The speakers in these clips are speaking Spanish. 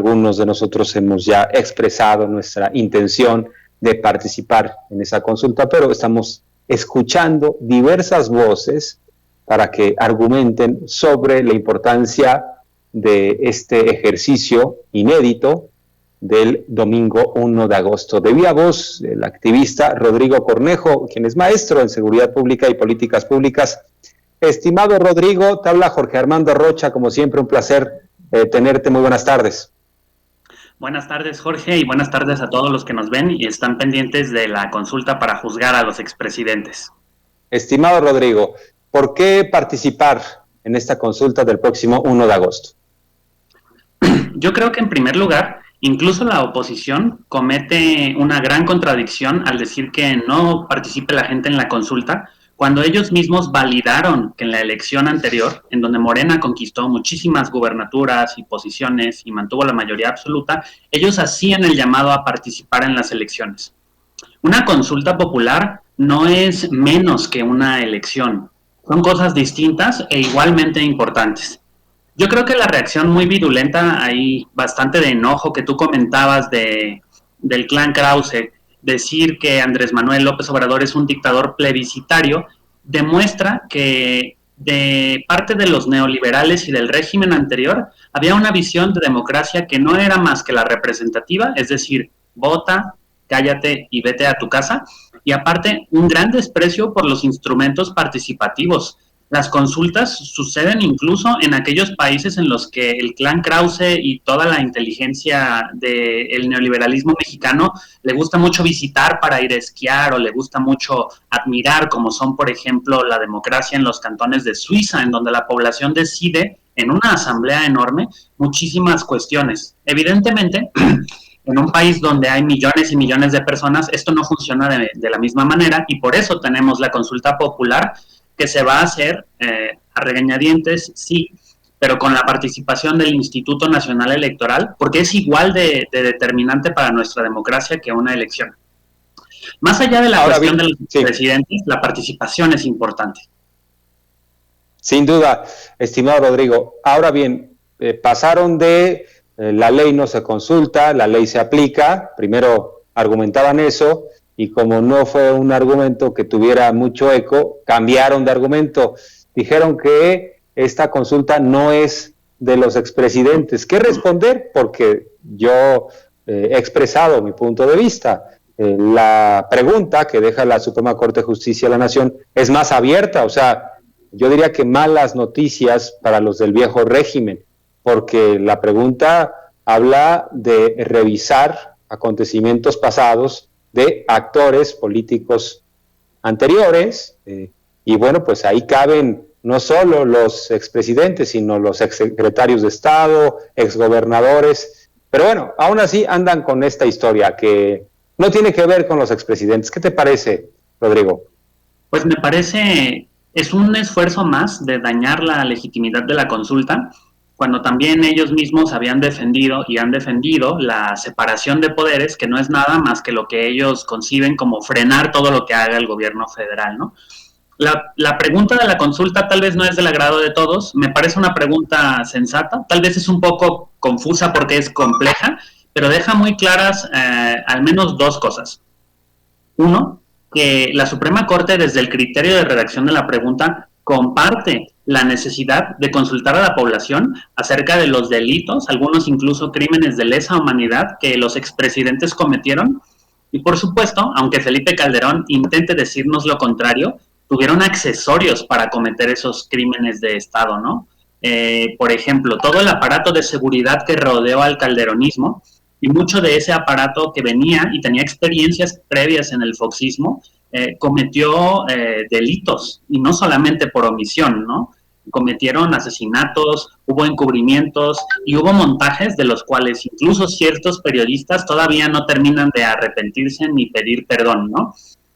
algunos de nosotros hemos ya expresado nuestra intención de participar en esa consulta, pero estamos escuchando diversas voces para que argumenten sobre la importancia de este ejercicio inédito del domingo 1 de agosto. De viva voz, el activista Rodrigo Cornejo, quien es maestro en Seguridad Pública y Políticas Públicas. Estimado Rodrigo, te habla Jorge Armando Rocha, como siempre un placer tenerte. Muy buenas tardes. Buenas tardes, Jorge, y buenas tardes a todos los que nos ven y están pendientes de la consulta para juzgar a los expresidentes. Estimado Rodrigo, ¿por qué participar en esta consulta del próximo 1 de agosto? Yo creo que en primer lugar, incluso la oposición comete una gran contradicción al decir que no participe la gente en la consulta, cuando ellos mismos validaron que en la elección anterior, en donde Morena conquistó muchísimas gubernaturas y posiciones y mantuvo la mayoría absoluta, ellos hacían el llamado a participar en las elecciones. Una consulta popular no es menos que una elección, son cosas distintas e igualmente importantes. Yo creo que la reacción muy virulenta, hay bastante de enojo que tú comentabas del clan Krause, decir que Andrés Manuel López Obrador es un dictador plebiscitario, demuestra que de parte de los neoliberales y del régimen anterior había una visión de democracia que no era más que la representativa, es decir, vota, cállate y vete a tu casa, y aparte un gran desprecio por los instrumentos participativos. Las consultas suceden incluso en aquellos países en los que el clan Krause y toda la inteligencia del neoliberalismo mexicano le gusta mucho visitar para ir a esquiar o le gusta mucho admirar, como son, por ejemplo, la democracia en los cantones de Suiza, en donde la población decide en una asamblea enorme muchísimas cuestiones. Evidentemente, en un país donde hay millones y millones de personas, esto no funciona de la misma manera y por eso tenemos la consulta popular, que se va a hacer a regañadientes, sí, pero con la participación del Instituto Nacional Electoral, porque es igual de determinante para nuestra democracia que una elección. Más allá de la cuestión de los presidentes, la participación es importante. Sin duda, estimado Rodrigo. Ahora bien, pasaron de la ley no se consulta, la ley se aplica, primero argumentaban eso, y como no fue un argumento que tuviera mucho eco, cambiaron de argumento. Dijeron que esta consulta no es de los expresidentes. ¿Qué responder? Porque yo he expresado mi punto de vista. La pregunta que deja la Suprema Corte de Justicia de la Nación es más abierta, o sea, yo diría que malas noticias para los del viejo régimen, porque la pregunta habla de revisar acontecimientos pasados de actores políticos anteriores, y bueno, pues ahí caben no solo los expresidentes, sino los exsecretarios de Estado, exgobernadores, pero bueno, aún así andan con esta historia que no tiene que ver con los expresidentes. ¿Qué te parece, Rodrigo? Pues me parece, es un esfuerzo más de dañar la legitimidad de la consulta, cuando también ellos mismos habían defendido y han defendido la separación de poderes, que no es nada más que lo que ellos conciben como frenar todo lo que haga el gobierno federal, ¿no? La pregunta de la consulta tal vez no es del agrado de todos, me parece una pregunta sensata, tal vez es un poco confusa porque es compleja, pero deja muy claras al menos dos cosas. Uno, que la Suprema Corte desde el criterio de redacción de la pregunta comparte la necesidad de consultar a la población acerca de los delitos, algunos incluso crímenes de lesa humanidad que los expresidentes cometieron. Y por supuesto, aunque Felipe Calderón intente decirnos lo contrario, tuvieron accesorios para cometer esos crímenes de Estado, ¿no? Por ejemplo, todo el aparato de seguridad que rodeó al calderonismo y mucho de ese aparato que venía y tenía experiencias previas en el foxismo, cometió delitos, y no solamente por omisión, ¿no? Cometieron asesinatos, hubo encubrimientos y hubo montajes de los cuales incluso ciertos periodistas todavía no terminan de arrepentirse ni pedir perdón, ¿no?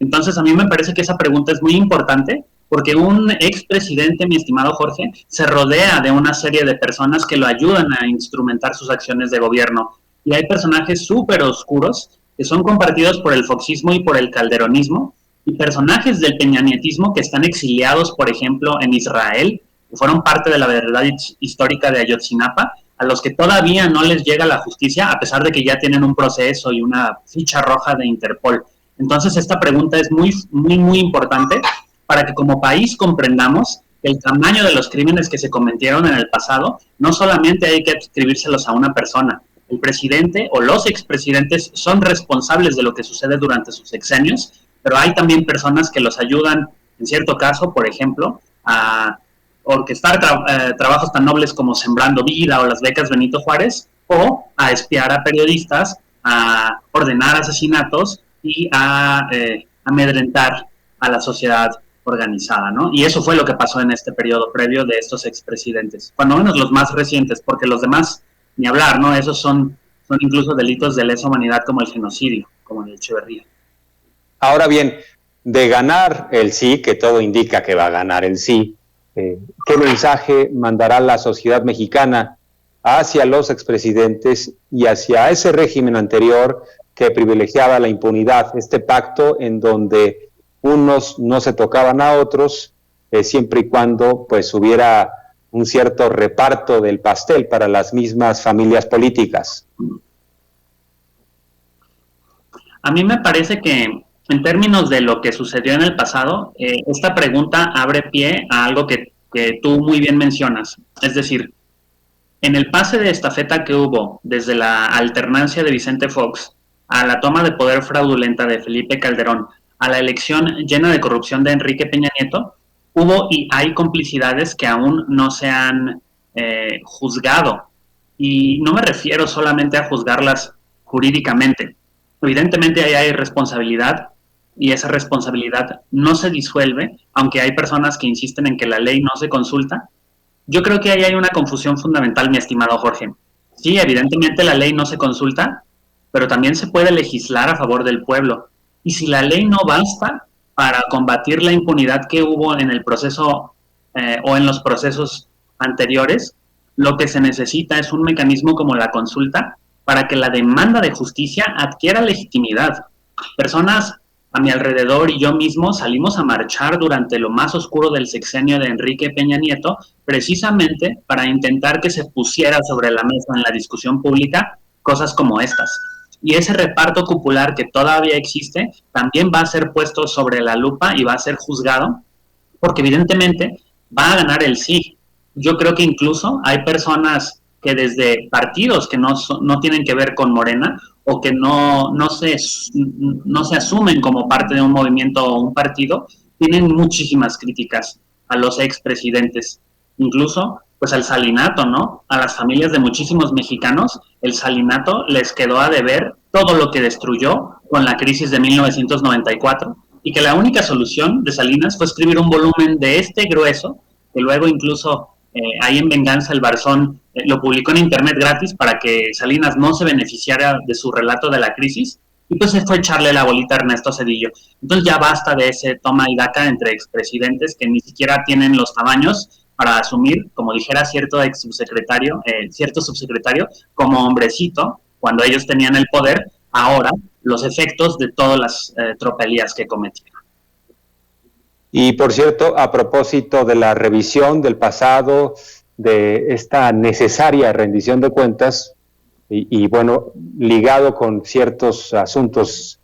Entonces a mí me parece que esa pregunta es muy importante porque un expresidente, mi estimado Jorge, se rodea de una serie de personas que lo ayudan a instrumentar sus acciones de gobierno. Y hay personajes súper oscuros que son compartidos por el foxismo y por el calderonismo, y personajes del peñanietismo que están exiliados, por ejemplo, en Israel, que fueron parte de la verdad histórica de Ayotzinapa, a los que todavía no les llega la justicia, a pesar de que ya tienen un proceso y una ficha roja de Interpol. Entonces, esta pregunta es muy importante para que como país comprendamos el tamaño de los crímenes que se cometieron en el pasado. No solamente hay que adscribírselos a una persona. El presidente o los expresidentes son responsables de lo que sucede durante sus sexenios, pero hay también personas que los ayudan, en cierto caso, por ejemplo, a orquestar trabajos tan nobles como Sembrando Vida o las becas Benito Juárez, o a espiar a periodistas, a ordenar asesinatos y a amedrentar a la sociedad organizada, ¿no? Y eso fue lo que pasó en este periodo previo de estos expresidentes, cuando menos los más recientes, porque los demás, ni hablar, ¿no? Esos son incluso delitos de lesa humanidad como el genocidio, como el Echeverría. Ahora bien, de ganar el sí, que todo indica que va a ganar el sí, ¿qué mensaje mandará la sociedad mexicana hacia los expresidentes y hacia ese régimen anterior que privilegiaba la impunidad, este pacto en donde unos no se tocaban a otros, siempre y cuando pues hubiera un cierto reparto del pastel para las mismas familias políticas? A mí me parece que en términos de lo que sucedió en el pasado, esta pregunta abre pie a algo que tú muy bien mencionas. Es decir, en el pase de estafeta que hubo desde la alternancia de Vicente Fox a la toma de poder fraudulenta de Felipe Calderón, a la elección llena de corrupción de Enrique Peña Nieto, hubo y hay complicidades que aún no se han juzgado. Y no me refiero solamente a juzgarlas jurídicamente. Evidentemente ahí hay responsabilidad y esa responsabilidad no se disuelve, aunque hay personas que insisten en que la ley no se consulta. Yo creo que ahí hay una confusión fundamental, mi estimado Jorge. Sí, evidentemente la ley no se consulta, pero también se puede legislar a favor del pueblo. Y si la ley no basta para combatir la impunidad que hubo en el proceso o en los procesos anteriores, lo que se necesita es un mecanismo como la consulta para que la demanda de justicia adquiera legitimidad. Personas a mi alrededor y yo mismo salimos a marchar durante lo más oscuro del sexenio de Enrique Peña Nieto, precisamente para intentar que se pusiera sobre la mesa en la discusión pública cosas como estas. Y ese reparto cupular que todavía existe también va a ser puesto sobre la lupa y va a ser juzgado, porque evidentemente va a ganar el sí. Yo creo que incluso hay personas que desde partidos que no tienen que ver con Morena o que no se asumen como parte de un movimiento o un partido, tienen muchísimas críticas a los expresidentes. Incluso pues al salinato, ¿no? A las familias de muchísimos mexicanos, el salinato les quedó a deber todo lo que destruyó con la crisis de 1994 y que la única solución de Salinas fue escribir un volumen de este grueso, que luego incluso ahí en Venganza el Barzón lo publicó en internet gratis para que Salinas no se beneficiara de su relato de la crisis, y pues se fue a echarle la bolita a Ernesto Zedillo. Entonces ya basta de ese toma y daca entre expresidentes que ni siquiera tienen los tamaños para asumir, como dijera cierto subsecretario, como hombrecito, cuando ellos tenían el poder, ahora los efectos de todas las tropelías que cometieron. Y por cierto, a propósito de la revisión del pasado, de esta necesaria rendición de cuentas, y bueno, ligado con ciertos asuntos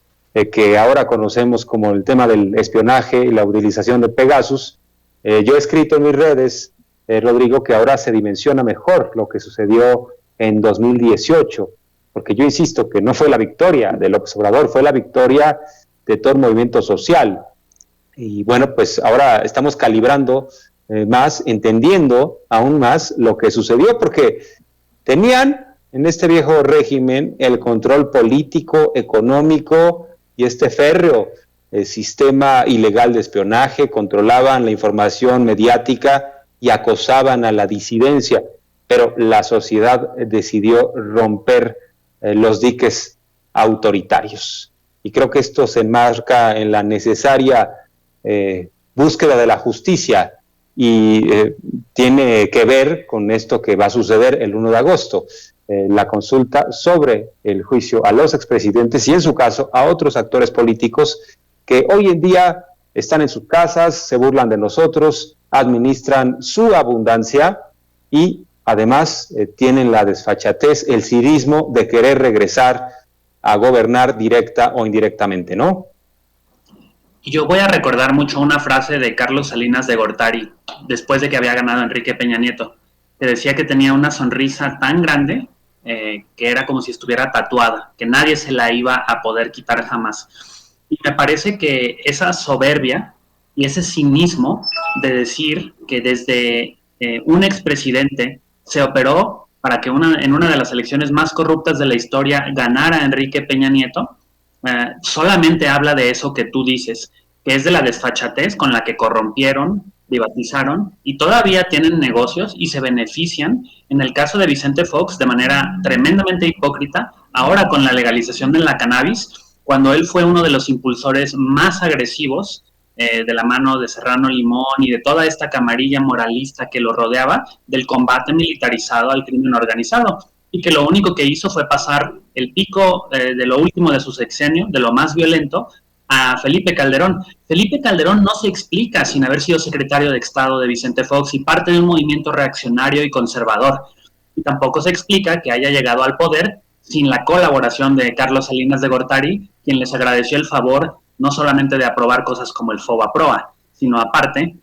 que ahora conocemos como el tema del espionaje y la utilización de Pegasus, yo he escrito en mis redes, Rodrigo, que ahora se dimensiona mejor lo que sucedió en 2018, porque yo insisto que no fue la victoria de López Obrador, fue la victoria de todo el movimiento social. Y bueno, pues ahora estamos calibrando más, entendiendo aún más lo que sucedió, porque tenían en este viejo régimen el control político, económico y este férreo sistema ilegal de espionaje, controlaban la información mediática y acosaban a la disidencia, pero la sociedad decidió romper los diques autoritarios. Y creo que esto se enmarca en la necesaria búsqueda de la justicia y tiene que ver con esto que va a suceder el 1 de agosto, la consulta sobre el juicio a los expresidentes y en su caso a otros actores políticos que hoy en día están en sus casas, se burlan de nosotros, administran su abundancia y además tienen la desfachatez, el cinismo de querer regresar a gobernar directa o indirectamente, ¿no? Y yo voy a recordar mucho una frase de Carlos Salinas de Gortari, después de que había ganado Enrique Peña Nieto, que decía que tenía una sonrisa tan grande que era como si estuviera tatuada, que nadie se la iba a poder quitar jamás. Y me parece que esa soberbia y ese cinismo de decir que desde un expresidente se operó para que en una de las elecciones más corruptas de la historia ganara Enrique Peña Nieto, solamente habla de eso que tú dices, que es de la desfachatez con la que corrompieron, privatizaron y todavía tienen negocios y se benefician, en el caso de Vicente Fox, de manera tremendamente hipócrita, ahora con la legalización de la cannabis, cuando él fue uno de los impulsores más agresivos de la mano de Serrano Limón y de toda esta camarilla moralista que lo rodeaba, del combate militarizado al crimen organizado, y que lo único que hizo fue pasar el pico de lo último de su sexenio, de lo más violento, a Felipe Calderón. Felipe Calderón no se explica sin haber sido secretario de Estado de Vicente Fox y parte de un movimiento reaccionario y conservador. Y tampoco se explica que haya llegado al poder sin la colaboración de Carlos Salinas de Gortari, quien les agradeció el favor no solamente de aprobar cosas como el FOBAPROA, sino aparte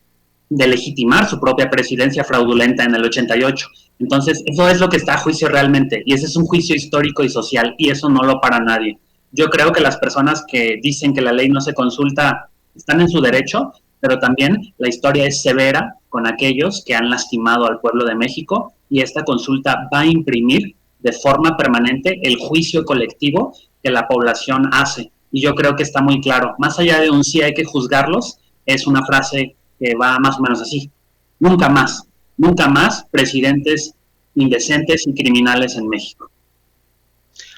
de legitimar su propia presidencia fraudulenta en el 88. Entonces, eso es lo que está a juicio realmente, y ese es un juicio histórico y social, y eso no lo para nadie. Yo creo que las personas que dicen que la ley no se consulta están en su derecho, pero también la historia es severa con aquellos que han lastimado al pueblo de México, y esta consulta va a imprimir de forma permanente el juicio colectivo que la población hace. Y yo creo que está muy claro, más allá de un sí hay que juzgarlos, es una frase que va más o menos así: nunca más presidentes indecentes y criminales en México.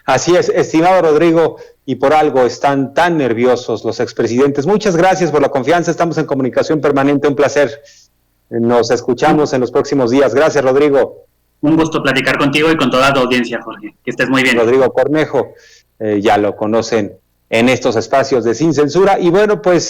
Así es, estimado Rodrigo, y por algo están tan nerviosos los expresidentes. Muchas gracias por la confianza, estamos en comunicación permanente, un placer. Nos escuchamos en los próximos días. Gracias, Rodrigo. Un gusto platicar contigo y con toda tu audiencia, Jorge. Que estés muy bien. Rodrigo Cornejo, ya lo conocen en estos espacios de Sin Censura. Y bueno, pues